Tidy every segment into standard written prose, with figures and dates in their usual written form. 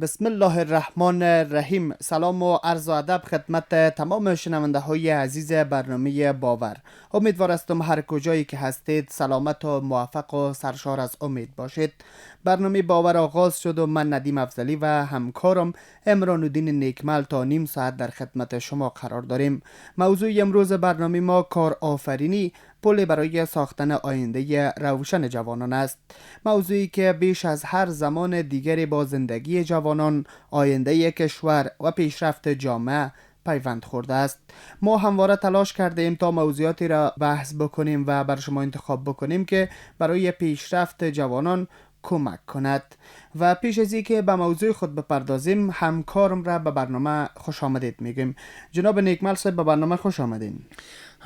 بسم الله الرحمن الرحیم. سلام و عرض و ادب خدمت تمام شنونده های عزیز برنامه باور. امید هستم هر کجایی که هستید سلامت و موفق و سرشار از امید باشید. برنامه باور آغاز شد و من ندیم افضلی و همکارم عمران الدین نیکمل تا نیم ساعت در خدمت شما قرار داریم. موضوع امروز برنامه ما کار آفرینی، پل برای ساختن آینده روشن جوانان است. موضوعی که بیش از هر زمان دیگری با زندگی جوانان، آینده کشور و پیشرفت جامعه پیوند خورده است. ما همواره تلاش کرده ایم تا موضوعاتی را بحث بکنیم و بر شما انتخاب بکنیم که برای پیشرفت جوانان کمک کند. و پیش از اینکه به موضوع خود بپردازیم، همکارم را به برنامه خوش آمدید میگیم. جناب نیکمل صاحب، به برنامه خوش آمدین.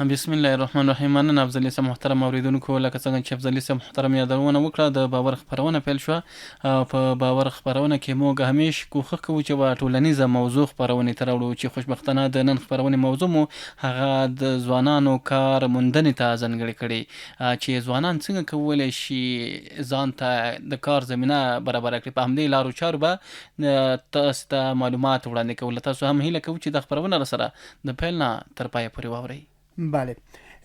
بسم الله الرحمن الرحیم. مننه افضلی صاحب. محترم اوریدونکو، لکه څنګه چې افضلی صاحب محترم یادونه وکړه، د باور خبرونه پیل شو. په باور خبرونه کې موږ همیش کوښښ کوو چې په ټولنیزه موضوع خبرونه تراوړو، چې خوشبختانه د نن خبرونه موضوع مو هغه د ځوانانو کار موندنې ته ځانګړې کړي، چې ځوانان څنګه کولی شي ځان ته د کار زمینه برابر کړي. په همدې لارو چارو به تاسو ته معلومات وړاندې کوو. تاسو هم هیله کوو چې د خبرونه را سره د پیل نه تر پایه پورې واورئ. بله،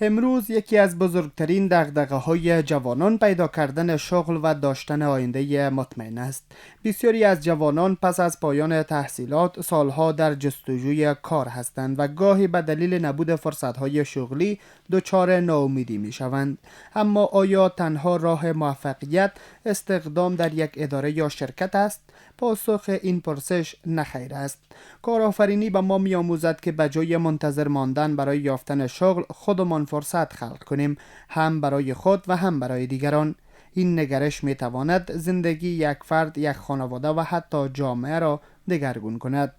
امروز یکی از بزرگترین دغدغه‌های جوانان پیدا کردن شغل و داشتن آینده مطمئن است. بسیاری از جوانان پس از پایان تحصیلات سالها در جستجوی کار هستند و گاهی به دلیل نبود فرصت‌های شغلی دچار ناامیدی می‌شوند. اما آیا تنها راه موفقیت استخدام در یک اداره یا شرکت است؟ پاسخ این پرسش نخیر است. کارآفرینی به ما می‌آموزد که به جای منتظر ماندن برای یافتن شغل، خودمان فرصت خلق کنیم، هم برای خود و هم برای دیگران. این نگرش می‌تواند زندگی یک فرد، یک خانواده و حتی جامعه را دگرگون کند.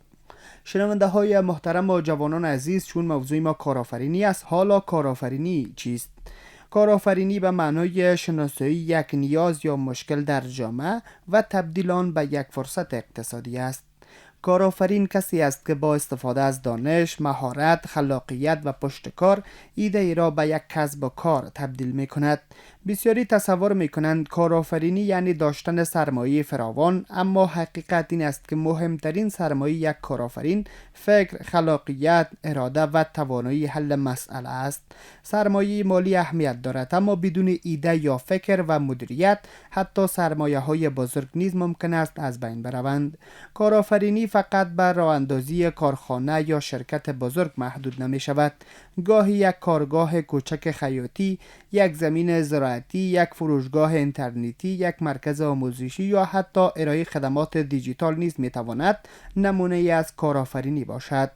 شنونده های محترم و جوانان عزیز، چون موضوع ما کارآفرینی است، حالا کارآفرینی چیست؟ کارآفرینی به معنای شناسایی یک نیاز یا مشکل در جامعه و تبدیل آن به یک فرصت اقتصادی است. کارآفرین کسی است که با استفاده از دانش، مهارت، خلاقیت و پشتکار ایده ای را به یک کسب و کار تبدیل می کند. بسیاری تصور می کنند کارآفرینی یعنی داشتن سرمایه فراوان، اما حقیقت این است که مهمترین سرمایه یک کارآفرین فکر، خلاقیت، اراده و توانایی حل مسئله است. سرمایه مالی اهمیت دارد، اما بدون ایده یا فکر و مدیریت حتی سرمایه های بزرگ نیز ممکن است از بین بروند. کارآفرینی فقط بر راه اندازی کارخانه یا شرکت بزرگ محدود نمی شود. گاهی یک کارگاه کوچک خیاطی، یک زمین زراعتی، یک فروشگاه اینترنتی، یک مرکز آموزشی یا حتی ارائه خدمات دیجیتال نیز می تواند نمونه ای از کارآفرینی باشد.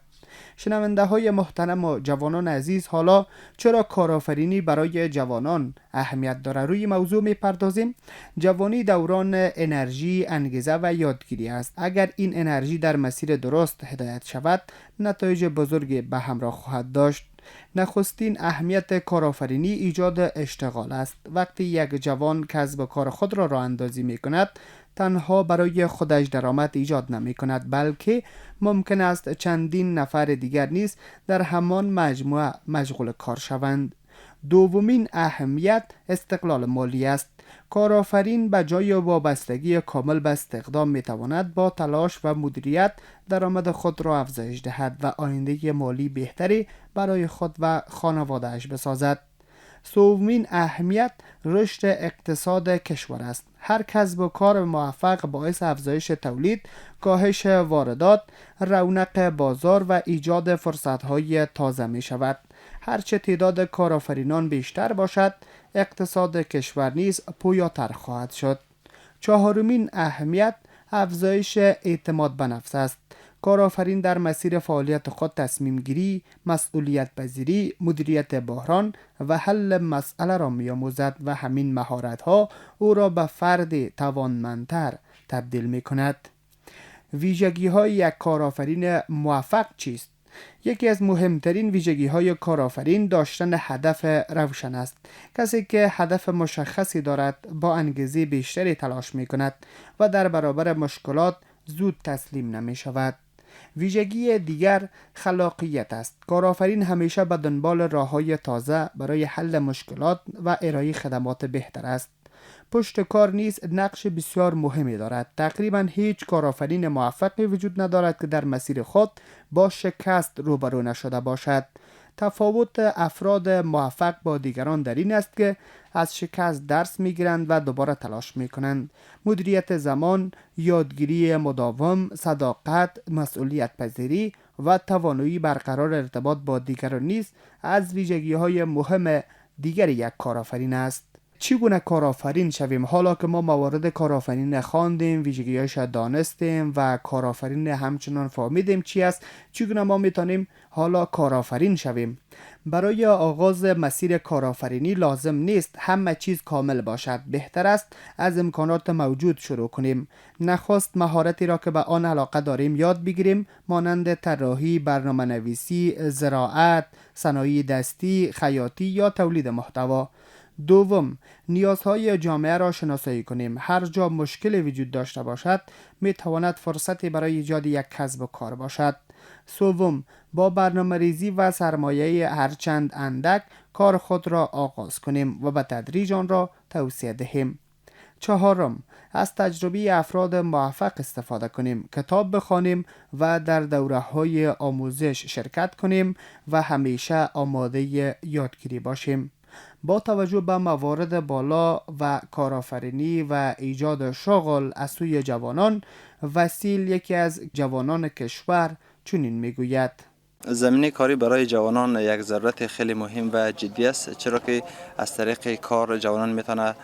شنونده های محترم و جوانان عزیز، حالا چرا کارآفرینی برای جوانان اهمیت دارد؟ روی موضوع می پردازیم. جوانی دوران انرژی، انگیزه و یادگیری است. اگر این انرژی در مسیر درست هدایت شود، نتایج بزرگی به همراه خواهد داشت. نخستین اهمیت کارآفرینی ایجاد اشتغال است. وقتی یک جوان کسب و کار خود را راه اندازی می کند، تنها برای خودش درآمد ایجاد نمی کند، بلکه ممکن است چندین نفر دیگر نیز در همان مجموعه مشغول کار شوند. دومین اهمیت استقلال مالی است. کارآفرین به جای وابستگی کامل به استخدام می تواند با تلاش و مدیریت درآمد خود را افزایش دهد و آینده مالی بهتری برای خود و خانواده‌اش بسازد. سومین اهمیت رشد اقتصاد کشور است. هر کسب و کار موفق باعث افزایش تولید، کاهش واردات، رونق بازار و ایجاد فرصت‌های تازه می شود. هرچه تعداد کارآفرینان بیشتر باشد، اقتصاد کشور نیز پویاتر خواهد شد. چهارمین اهمیت افزایش اعتماد به نفس است. کارآفرین در مسیر فعالیت خود تصمیم گیری، مسئولیت پذیری، مدیریت بحران و حل مسئله را می‌آموزد و همین مهارت‌ها او را به فرد توانمندتر تبدیل می‌کند. ویژگی‌های یک کارآفرین موفق چیست؟ یکی از مهمترین ویژگی‌های کارآفرین داشتن هدف روشن است. کسی که هدف مشخصی دارد با انگیزه بیشتری تلاش می‌کند و در برابر مشکلات زود تسلیم نمی‌شود. ویژگی دیگر خلاقیت است. کارآفرین همیشه به دنبال راه‌های تازه برای حل مشکلات و ارائه خدمات بهتر است. پشت کار نیز نقش بسیار مهمی دارد. تقریبا هیچ کارآفرین موفقی وجود ندارد که در مسیر خود با شکست روبرو نشده باشد. تفاوت افراد موفق با دیگران در این است که از شکست درس میگیرند و دوباره تلاش میکنند. مدیریت زمان، یادگیری مداوم، صداقت، مسئولیت پذیری و توانایی برقرار ارتباط با دیگران نیز از ویژگی‌های مهم دیگر یک کارآفرین است. چگونه کارآفرین شویم؟ حالا که ما موارد کارآفرین خواندیم، ویژگی‌هایش دانستیم و کارآفرین همچنان فهمیدیم چی است، چگونه ما میتونیم حالا کارآفرین شویم؟ برای آغاز مسیر کارآفرینی لازم نیست همه چیز کامل باشد. بهتر است از امکانات موجود شروع کنیم. نخست مهارتی را که به آن علاقه داریم یاد بگیریم، مانند طراحی، برنامه‌نویسی، زراعت، صنایع دستی، خیاطی یا تولید محتوا. دوم، نیازهای جامعه را شناسایی کنیم. هر جا مشکل وجود داشته باشد می تواند فرصتی برای ایجاد یک کسب و کار باشد. سوم، با برنامه ریزی و سرمایه هرچند اندک کار خود را آغاز کنیم و به تدریج آن را توسعه دهیم. چهارم، از تجربه افراد موفق استفاده کنیم، کتاب بخوانیم و در دوره‌های آموزش شرکت کنیم و همیشه آماده یادگیری باشیم. با توجه به موارد بالا و کارآفرینی و ایجاد شغل از سوی جوانان، وسیل یکی از جوانان کشور چنین میگوید: زمینه کاری برای جوانان یک ضرورت خیلی مهم و جدی است، چرا که از طریق کار جوانان میتونه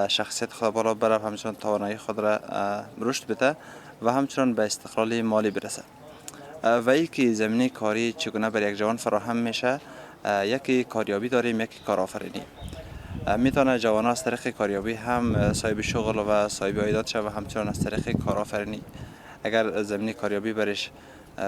شخصیت خود بالا بره، همچنان توانایی خود را رشد بده و همچنان به استقلال مالی برسه. و ای که زمینه کاری چگونه بر یک جوان فراهم میشه، یکی کاریابی داریم، یکی کارآفرینی. میتونه جوان از طریق کاریابی هم صاحب شغل و صاحب عایدات شود و همچنان از طریق کارآفرینی. اگر زمینه کاریابی برش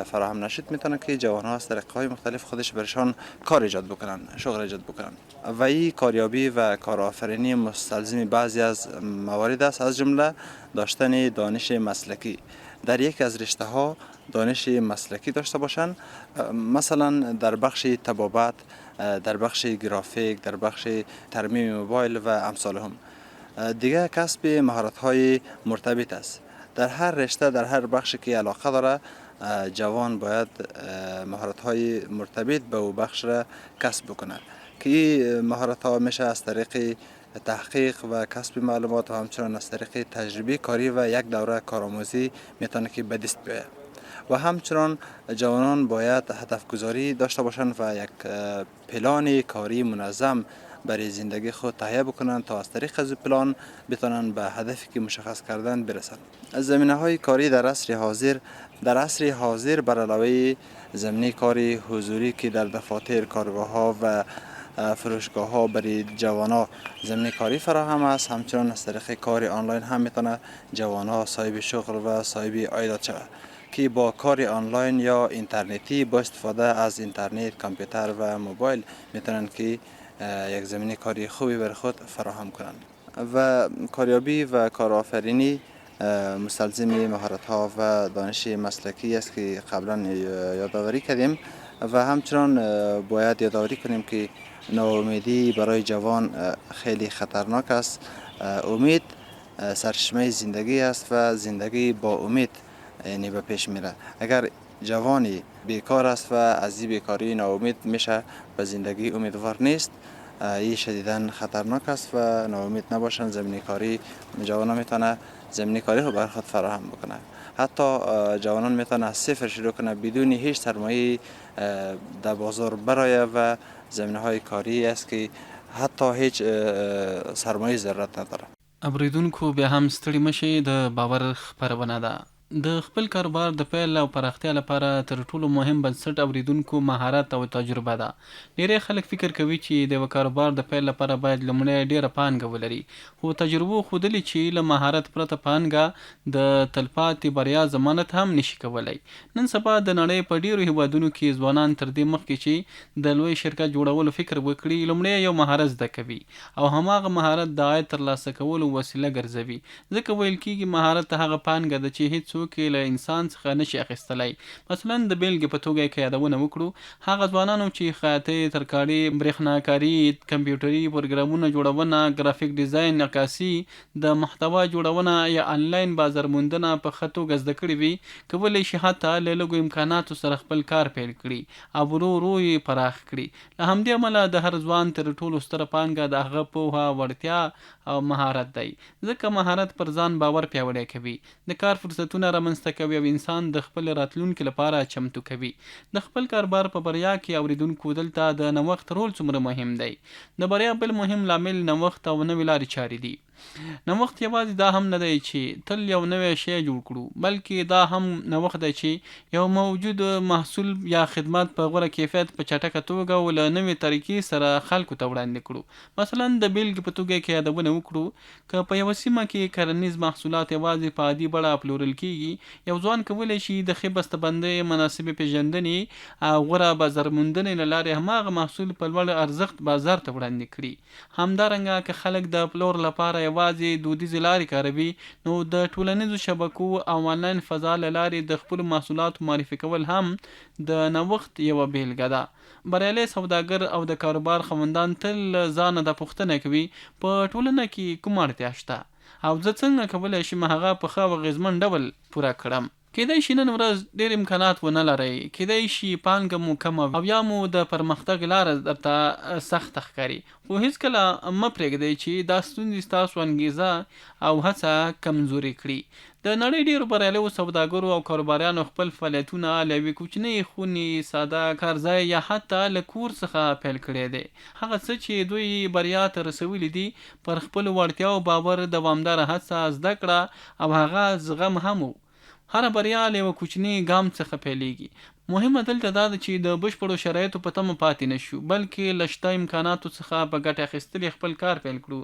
فراهم نشد، میتونه که جوان ها از طریق های مختلف خودش برشان کار ایجاد بکنن، شغل ایجاد بکنن. و این کاریابی و کارآفرینی مستلزم بعضی از موارد است، از جمله داشتن دانش مسلکی. در یک از رشته ها دانش مسلکی داشته باشن، مثلا در بخش طبابت، در بخش گرافیک، در بخش ترمیم موبایل و امثالهم. دیگه کسب مهارت های مرتبط است. در هر رشته، در هر بخشی که علاقه داره، جوان باید مهارت های مرتبط به او بخش را کسب بکنه که مهارت ها میشه از طریق تحقیق و کسب معلومات و همچنان از طریق تجربه کاری و یک دوره کارآموزی میتونه که به دست بیاید. و همچنان جوانان باید هدف گذاری داشته باشند و یک پلان کاری منظم برای زندگی خود تهیه بکنند تا از طریق از پلان بتونن به هدفی که مشخص کردن برسند. زمینه های کاری در عصر حاضر بر علاوه زمینه کاری حضوری که در دفاتر، کارگاه ها و فروشگاه ها برای جوانا زمینه کاری فراهم است، همچنان از طریق کار آنلاین هم میتونه جوانا صاحب شغل و صاحب عایدات شود که با کار آنلاین یا اینترنتی با استفاده از اینترنت، کامپیوتر و موبایل میتونن که یک زمینه کاری خوبی بر خود فراهم کنند. و کاریابی و کارآفرینی مستلزم مهارت ها و دانش مسلکی است که قبلا یادآوری کردیم و همچنان باید یادآوری کنیم که ناامیدی برای جوان خیلی خطرناک است. امید سرچشمه زندگی است و زندگی با امید یعنی به پیش میره. اگر جوانی بیکار است و از این بیکاری ناامید میشه و زندگی امیدوار نیست، این شدیداً خطرناک است و ناامید نباشن. زمینه کاری جوانان میتونه زمینه کاری رو بر خود فراهم بکنه. حتی جوانان میتونه از صفر شروع کنه بدون هیچ سرمایه در بازار برای و زمینه های کاری است که حتی هیچ سرمایه ضرورت نداره. اوریدونکو بیا هم ستړي مشي د باور خپرونه ده. د خپل کاروبار د پیل او پراختیا لپاره تر ټولو مهم بنسټ اوریدونکو مهارت او تجربه ده. ډیری خلک فکر کوي چې د یو کاروبار د پیل لپاره باید لومړی ډیره پانګه ولري، خو تجربو ښودلي چې له مهارت پرته پانګه د تلپاتې بریا ضمانت هم نشي کولی. نن سبا د نړۍ په ډیرو هیوادونو کې ځوانان تر دې مخکې چې د لوی شرکت جوړولو فکر وکړي، لومړی یو مهارت زده کوي او هماغه مهارت د عاید ترلاسه کولو وسیله ګرځوي. ځکه ویل کېږي مهارت هغه پانګه ده چې هیڅ څوک له انسان څخه نشي اخیستلی. مثلا د بیلګې په توګه که یادونه وکړو هغه ځوانانو چې خیاطۍ، ترکاڼي، برېښناکاري، کمپیوټري پروګرامونه جوړونه، ګرافیک ډیزاین، عکاسي، د محتوا جوړونه یا آنلاین بازارموندنه په ښه توګه زده کړې وي، کولی شي حتی له لږو امکاناتو سره خپل کار پیل کړي او ورو ورو یې پراخ کړي. له همدې امله د هر ځوان تر ټولو ستره پانګه د هغه پوهه، وړتیا او مهارت دی، ځکه مهارت پر ځان باور پیاوړی کوي، د کار فرصتونه رامنځته کوي او انسان د خپل راتلونکي لپاره چمتو کوي. د خپل کاروبار په بریا کې اوریدونکو دلته د نوښت رول څومره مهم دی. د بریا بل مهم لامل نوښت او نوې لارې چارې دي. نوښت یوازې دا هم نه دی چې تل یو نوی شی جوړ کړو، بلکې دا هم نوښت دی چې یو موجود محصول یا خدمت په غوره کیفیت په چټکه توګه او له نوې طریقې سره خلکو ته وړاندې کړو. مثلا د بیلګې په توګه کې یادونه وکړو که په یوه سیمه کې کرنیز محصولات یوازې په عادي بڼه پلورل کیږي، یو ځوان کولی شي د ښې بسته‌بندۍ، مناسبې پیژندنې او غوره بازارموندنې له لارې هماغه محصول په لوړ ارزښت بازار ته وړاندې کړي. همدارنګه که خلک د پلور لپاره یوازې دودیزې لارې کاروي، نو د ټولنیزو شبکو او آنلاین فضا له لارې د خپلو محصولاتو معرفي کول هم د نوښت یوه بیلګه ده. بریالی سوداګر او د کاروبار خاوندان تل له ځانه دا پوښتنه کوي په ټولنه کې کومه اړتیا شته او زه څنګه کولی شم هغه په ښه او اغېزمن ډول پوره کړم. کیدای شي نن ورځ ډېر امکانات ونه لرئ، کیدای شي پانګه مو کمه او یا مو د پرمختګ لاره درته سخته ښکاري، خو هیڅکله مه پرېږدئ چې دا ستونزې ستاسو انګیزه او هڅه کمزوري کړي. د نړۍ ډېرو بریالیو سوداګرو او کاروباریانو خپل فعالیتونه له یوې کوچنۍ خونې، ساده کارځای یا حتی له کور څخه پیل کړی دی. هغه څه چې دوی بریا ته رسولي دي پر خپلو وړتیاو باور، دوامداره هڅه، زده کړه او هغه زغم هم و. هره بریا له یوه کوچني ګام څخه پیلېږي. مهمه دلته دا ده چې د بشپړو شرایطو په تمه پاتې نه شو، بلکې له شته امکاناتو څخه په ګټه اخیستلې خپل کار پیل کړو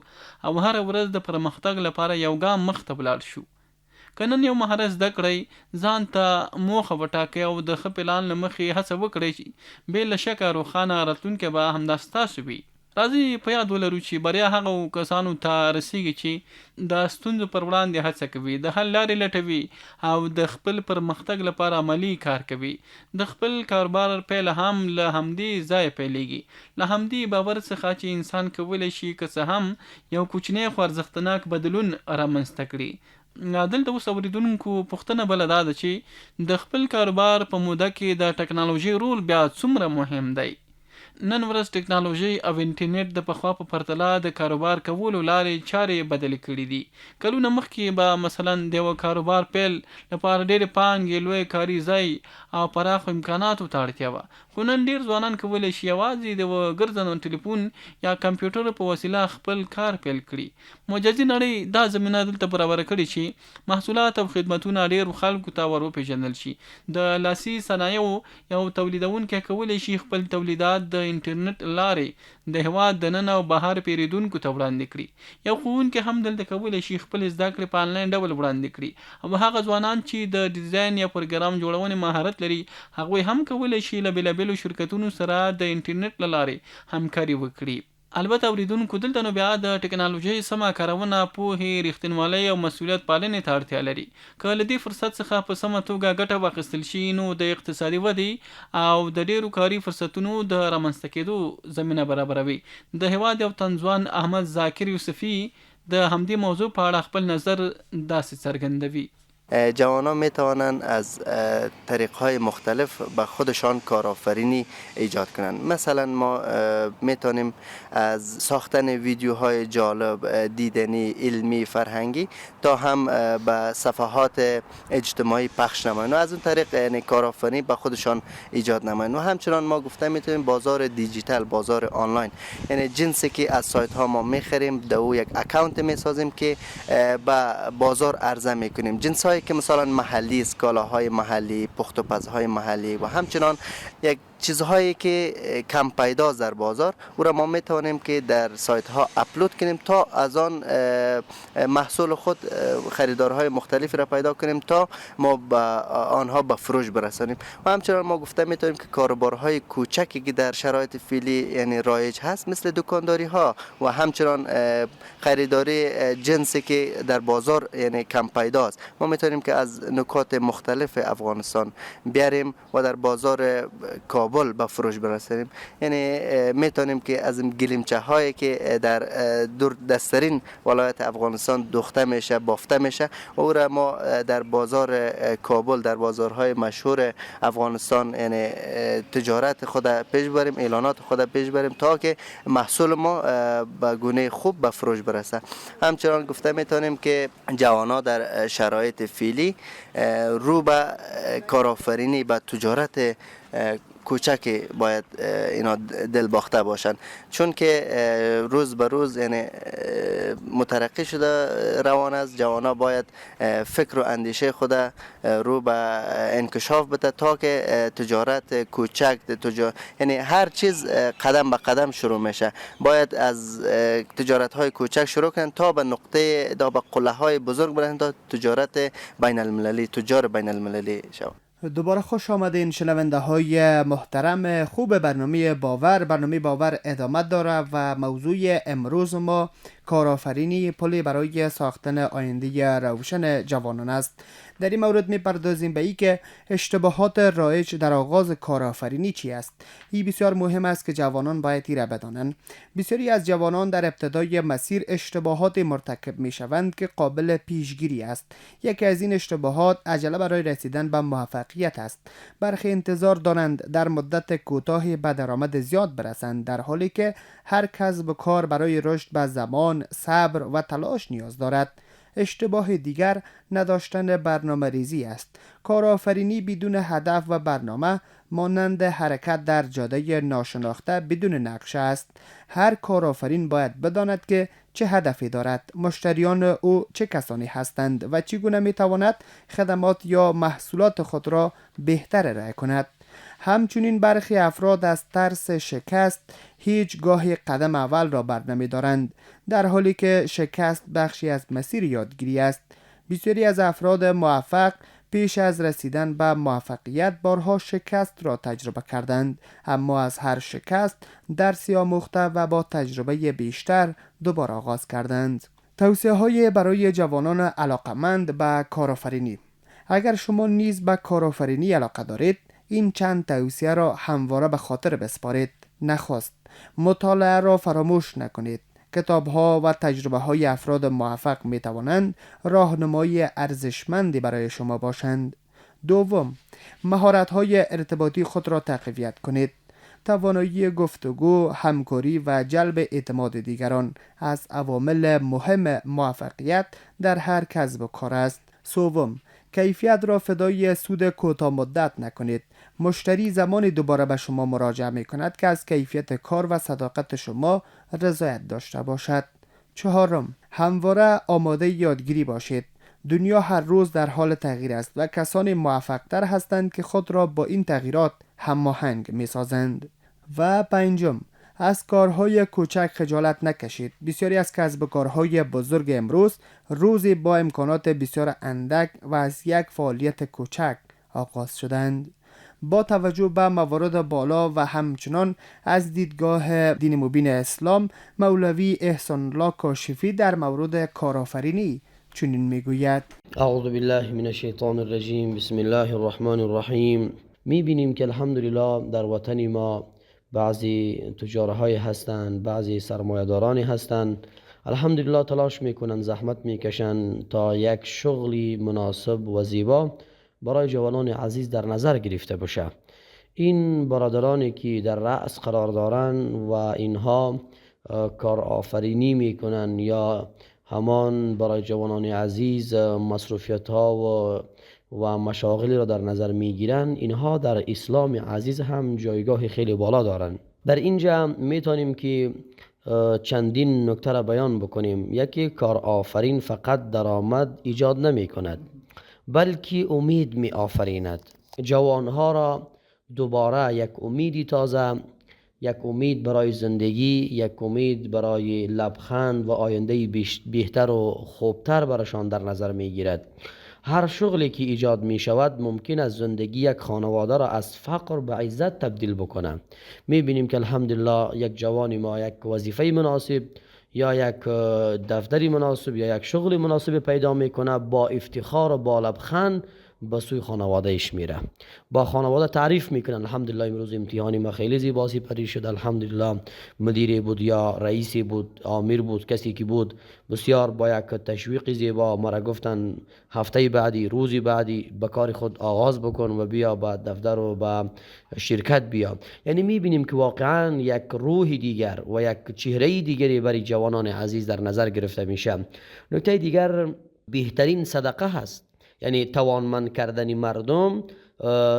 او هره ورځ د پرمختګ لپاره یو ګام مخته ولاړ شو. که نن یو مهارت زده کړئ، ځان ته موخه وټاکئ او د ښه پلان له مخې هڅه وکړئ چې بې له شکه روښانه راتلونکی به همدا ستاسو وي. راځئ په یاد ولرو چې بریا هغه کسانو ته رسیږي چې د ستونزو پر وړاندې هڅه کوي، د حل لارې لټوي او د خپل پرمختګ لپاره عملي کار کوي. د خپل کاروبار پیل هم له همدې ځایه پیلېږي، له همدې باور څخه چې انسان کولی شي که څه هم یو کوچنی خو ارزښتناک بدلون رامنځته کړي. دلته اوس اوریدونکو پوښتنه بله دا ده چې د خپل کاروبار په موده کې د ټکنالوژۍ رول بیا څومره مهم دی. نن ورځ ټکنالوژي او انټرنیټ د پخوا په پرتله د کاروبار کولو لارې چارې بدلې کړي دي. کلونه مخکې به مثلا د یوه کاروبار پیل لپاره ډېرې پانګې، لوی کاري ځای او پراخو امکاناتو ته اړتیا وه، خو نن ډېر ځوانان کولی شي یوازې د یوه ګرځنده ټلیفون یا کمپیوټر په وسیله خپل کار پیل کړي. مجازي نړۍ دا زمینه دلته برابره کړې چې محصولات او خدمتونه ډېرو خلکو ته ور وپېژندل شي. د لاسي صنایعو یو تولیدونکی کولی شي خپل تولیدات د انټرنیټ لارې د هېواد دننه او بهر پیرودونکو ته وړاندې کړي. یو ښوونکی هم دلته کولی شي خپل زده کړې په آنلاین ډول وړاندې کړي او هغه ځوانان چې د ډیزاین یا پروګرام جوړونې مهارت لري، هغوی هم کولی شي له بېلابېلو شرکتونو سره د انټرنیټ له لارې همکاري وکړي. البته اوریدونکو دلته نو بیا د ټکنالوژۍ سمه کارونه پوهې، رښتینولۍ او مسؤلیت پالنې ته اړتیا لري. که له دې فرصت څخه په سمه توګه ګټه واخیستل شي، نو د اقتصادي ودې او د ډېرو کاري فرصتونو د رامنځته کېدو زمینه برابروي. د هېواد یو طنزوان احمد ذاکر یوسفی د همدې موضوع په اړه خپل نظر داسې څرګندوي. جوانان می توانند از طریق‌های مختلف به خودشان کارآفرینی ایجاد کنند. مثلا ما می توانیم از ساختن ویدیوهای جالب، دیدنی، علمی، فرهنگی تا هم به صفحات اجتماعی پخش نماییم و از اون طریق یعنی کارآفرینی به خودشان ایجاد نماییم. و همچنان ما گفتم میتونیم بازار دیجیتال، بازار آنلاین، یعنی جنسی که از سایت ها ما میخریم در او یک اکانت میسازیم که به بازار عرضه میکنیم. جنس هایی که مثلا محلی، اسکالاهای محلی، پخت و پزهای محلی و همچنان یک چیزهایی که کم پیداست در بازار او را ما میتوانیم که در سایت ها اپلود کنیم تا از آن محصول خود خریدارهای مختلفی را پیدا کنیم تا ما به آنها به فروش برسانیم. و همچنان ما گفته میتونیم که کاروبارهای کوچکی که در شرایط فعلی یعنی رایج هست مثل دکانداری ها و همچنان خریداری جنسی که در بازار یعنی کم پیداست، ما میتونیم که از نکات مختلف افغانستان بیاریم و در بازار کابل به فروش برسانیم. یعنی میتونیم که از گلیمچه هایی که در دور دسترین ولایت افغانستان دوخته میشه بافته میشه او را ما در بازار کابل در بازارهای مشهور افغانستان یعنی تجارت خود پیش بریم، اعلانات خود پیش بریم تا که محصول ما به گونه خوب به فروش برسه. همچنان گفته میتونیم که جوانا در شرایط فعلی رو به کارآفرینی به تجارت کوچک باید اینا دل باخته باشند، چون که روز به روز یعنی مترقی شده روان است. جوانا باید فکر و اندیشه خود رو به انکشاف بده تا که تجارت کوچک یعنی هر چیز قدم به قدم شروع میشه. باید از تجارت های کوچک شروع کنن تا به نقطه به قله های بزرگ برسن تا تجارت بین المللی تجار بین المللی شود. دوباره خوش آمدین شنونده های محترم. خوب برنامه باور ادامه داره و موضوع امروز ما کارآفرینی پلی برای ساختن آینده روشن جوانان است. در این مورد می‌پردازیم به این که اشتباهات رایج در آغاز کارآفرینی چی است. این بسیار مهم است که جوانان باید این را بدانند. بسیاری از جوانان در ابتدای مسیر اشتباهات مرتکب می‌شوند که قابل پیشگیری است. یکی از این اشتباهات عجله برای رسیدن به موفقیت است. برخی انتظار دارند در مدت کوتاهی به درآمد زیاد برسند، در حالی که هر کسب و کار برای رشد به زمان، صبر و تلاش نیاز دارد. اشتباه دیگر نداشتن برنامه ریزی است. کارآفرینی بدون هدف و برنامه مانند حرکت در جاده ناشناخته بدون نقشه است. هر کارآفرین باید بداند که چه هدفی دارد، مشتریان او چه کسانی هستند و چگونه میتواند خدمات یا محصولات خود را بهتر ارائه کند. همچنین برخی افراد از ترس شکست هیچ گاهی قدم اول را برنمی دارند، در حالی که شکست بخشی از مسیر یادگیری است. بسیاری از افراد موفق پیش از رسیدن به موفقیت بارها شکست را تجربه کردند، اما از هر شکست درسی آموخته و با تجربه بیشتر دوباره آغاز کردند. توصیه های برای جوانان علاقمند به کارآفرینی. اگر شما نیز به کارآفرینی علاقه دارید، این چند توصیه را همواره به خاطر بسپارید. نخست، مطالعه را فراموش نکنید. کتاب‌ها و تجربه‌های افراد موفق می‌توانند راهنمایی ارزشمندی برای شما باشند. دوم، مهارت‌های ارتباطی خود را تقویت کنید. توانایی گفتگو، همکاری و جلب اعتماد دیگران از عوامل مهم موفقیت در هر کسب و کار است. سوم، کیفیت را فدای سود کوتاه مدت نکنید. مشتری زمانی دوباره به شما مراجعه می کند که از کیفیت کار و صداقت شما رضایت داشته باشد. چهارم، همواره آماده یادگیری باشید. دنیا هر روز در حال تغییر است و کسانی موفق تر هستند که خود را با این تغییرات هماهنگ می سازند. و پنجم، از کارهای کوچک خجالت نکشید. بسیاری از کسب و کارهای بزرگ امروز روزی با امکانات بسیار اندک و از یک فعالیت کوچک آغاز شدند. با توجه به موارد بالا و همچنان از دیدگاه دین مبین اسلام، مولوی احسان الله کاشفی در مورد کارآفرینی چنین میگوید: اعوذ بالله من الشیطان الرجیم، بسم الله الرحمن الرحیم. میبینیم که الحمدلله در وطن ما بعضی تجارهای هستند، بعضی سرمایه‌دارانی هستند، الحمدلله تلاش میکنن، زحمت میکشن تا یک شغلی مناسب و زیبا برای جوانان عزیز در نظر گرفته باشه. این برادرانی که در رأس قرار دارن و اینها کار آفرینی میکنن یا همان برای جوانان عزیز مصروفیت ها و مشاغلی را در نظر میگیرن، اینها در اسلام عزیز هم جایگاه خیلی بالا دارن. در اینجا میتونیم که چندین نکته را بیان بکنیم. یکی، کار آفرین فقط درآمد ایجاد نمی کند، بلکه امید می آفریند. جوانها را دوباره یک امیدی تازه، یک امید برای زندگی، یک امید برای لبخند و آینده بهتر و خوبتر برشان در نظر می گیرد. هر شغلی که ایجاد می شود ممکن است زندگی یک خانواده را از فقر به عزت تبدیل بکنه. می بینیم که الحمدلله یک جوانی ما یک وظیفه مناسب یا یک دفتری مناسب یا یک شغل مناسب پیدا میکنه، با افتخار و با لبخند به سوی خانوادهش میره، با خانواده تعریف میکنه الحمدلله امروز امتحانی ما خیلی زیبا سپری شد، الحمدلله مدیر بود یا رئیسی بود، آمیر بود، کسی که بود بسیار با یک تشویق زیبا ما را گفتن هفته بعدی، روزی بعدی به کار خود آغاز بکن و بیا به دفتر و به شرکت بیا. یعنی میبینیم که واقعا یک روح دیگر و یک چهره دیگری برای جوانان عزیز در نظر گرفته میشه. نکته دیگر بهترین صدقه هست، یعنی توانمند کردن مردم.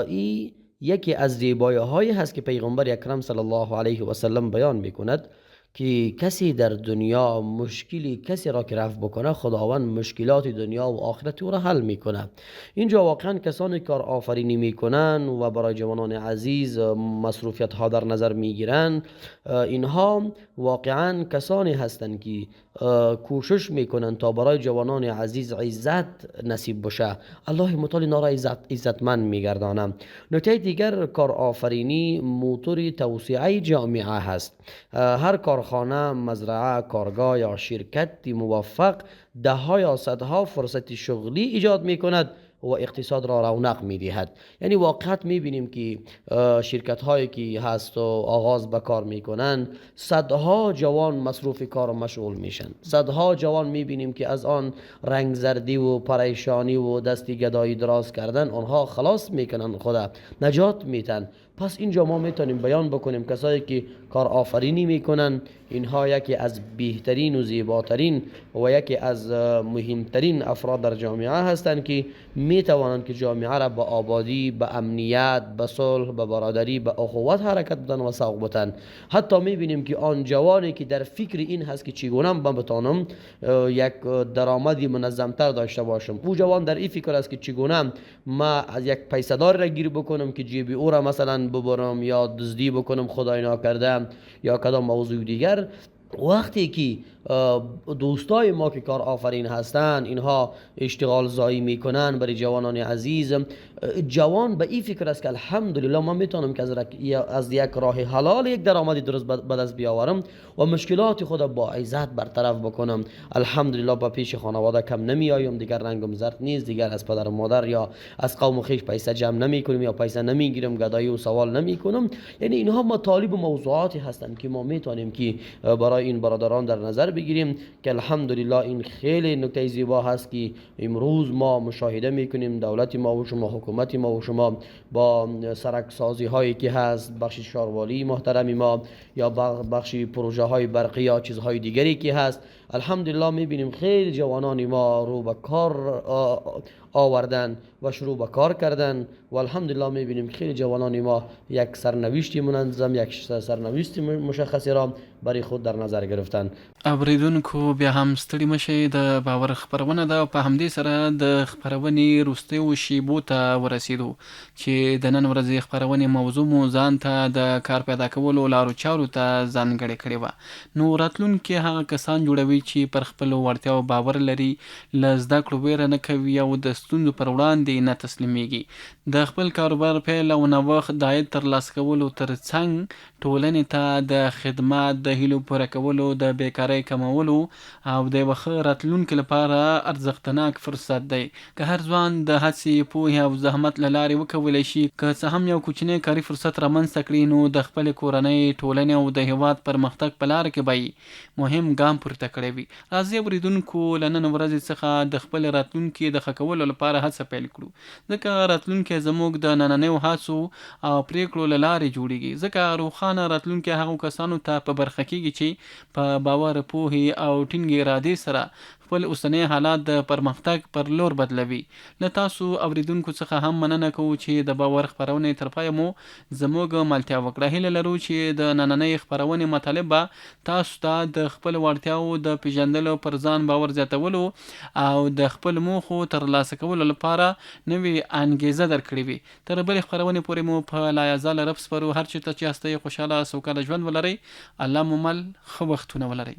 این یکی از زیبایی هایی هست که پیغمبر اکرم صلی الله علیه و سلم بیان میکند که کسی در دنیا مشکلی کسی را که رفع بکنه، خداوند مشکلات دنیا و آخرت او را حل میکنه. اینجا واقعا کسانی کار آفرینی میکنن و برای جوانان عزیز مصروفیت ها در نظر میگیرن، اینها واقعا کسانی هستند که کوشش میکنن تا برای جوانان عزیز عزت نصیب بشه. الله متعال اینا را عزتمند میگردانه. نکته دیگر کار آفرینی موتور توسعه جامعه هست. هر کارخانه، مزرعه، کارگاه یا شرکت موفق ده ها یا صدها فرصت شغلی ایجاد میکند و اقتصاد را رونق میدهد. یعنی واقعا میبینیم که شرکت هایی که هست و آغاز به کار میکنن، صدها جوان مصروف کار و مشغول میشن، صدها جوان میبینیم که از آن رنگ زردی و پریشانی و دستی گدایی دراز کردن آنها خلاص میکنن، خدا نجات میتن. پس اینجا ما میتونیم بیان بکنیم کسایی که کار آفرینی میکنن اینها یکی از بهترین و زیباترین و یکی از مهمترین افراد در جامعه هستند که میتوانند که جامعه را به آبادی، به امنیت، به صلح، به برادری، به اخوت حرکت بدن و سوق بدن. حتی میبینیم که آن جوانی که در فکر این هست که چگونه من بتانم یک درآمدی منظمتر داشته باشم، او جوان در این فکر است که چگونه ما از یک پیسه‌دار را گیر بکنم که جیب او را مثلا ببرم یا دزدی بکنم خدای ناکرده یا کدام موضوع دیگر. وقتی که دوستای ما که کار آفرین هستن اینها اشتغال زایی میکنن برای جوانان عزیز، جوان به این فکر است که الحمدلله من میتونم که از یک راه حلال یک درآمدی درست به دست بیاورم و مشکلات خود با عزت برطرف بکنم. الحمدلله با پیش خانواده کم نمیایم، دیگر رنگم زرد نیست، دیگر از پدر و مادر یا از قوم خویش پیسه جمع نمیکنم یا پیسه نمیگیرم، گدایی و سوال نمیکنم. یعنی اینها مطالب و موضوعاتی هستند که ما میتونیم که برای این برادران در نظر بگیریم که الحمدلله این خیلی نکته زیبا هست که امروز ما مشاهده میکنیم. دولت ما و شما، حکومت ما و شما با سرکسازی هایی که هست، بخش شاروالی محترم ما یا بخش پروژه های برقی یا چیزهای دیگری که هست، الحمدلله میبینیم خیلی جوانان ما رو به کار آوردن و شروع به کار کردن و الحمدلله میبینیم خیلی جوانان ما یک سرنوشتی منظم، یک سرنوشتی مشخصی را برای خود در نظر گرفتن. اوریدونکو بیا هم ستړي مشي د باور خبرونه ده، په همدې سره د خبرونې وروستیو شیبو ته ورسېدو چې د نن ورځې خبرونې موضوع مو ځان ته د کار پیدا کولو لارو چارو ته ځانګړې کړې وه. نو راتلونکي هغه کسان جوړوي چې پر خپلو وړتیاو باور لري، له زده کړو ویره نه کوي او د ستونزو پر وړاندې نه تسلیمیږي. د خپل کاروبار پیل او نوښت د عاید ترلاسه کولو ترڅنګ ټولنې ته د خدمات، د هیلو پوره کولو، د بیکارۍ کمولو او د یوه ښه راتلونکي لپاره ارزښتناک فرصت دی. که هر ځوان د هڅې، پوهې او زحمت له لارې وکولی شي که څه هم یو کوچنی کاري فرصت رامنځته کړي، نو د خپلې کورنۍ، ټولنې او د هیواد پرمختګ په لاره کې به مهم ګام پورته کړی وي. راځئ اورېدونکو له نن ورځې څخه د خپل راتلونکي د ښه کولو لپاره هڅه پیل کړو، ځکه راتلونکی زموږ د نننیو هڅو او پریکړو له لارې جوړیږي. ځکه روښانه راتلونکی هغو کسانو ته په برخه کېږي چې په باور، پوهې او ټینګې ارادې سره خپل اوسنی حالات د پرمختګ پر لور بدلوي. له تاسو اوریدونکو څخه هم مننه کوو چې د باور خپرونې تر پایه مو زموږ ملتیا وکړه. هیله لرو چې د نننۍ خپرونې مطالب به تاسو ته د خپل وړتیاو د پیژندلو، پر ځان باور زیاتولو او د خپل موخو ترلاسه کولو لپاره نوې انګیزه درکړې وي. تر بلې خپرونې پورې مو په لایزاله رب سپرو. هر چېرته چې یاستئ خوشحاله سوکاله ژوند ولرئ. الله مو مل ښه وختونه ولرئ.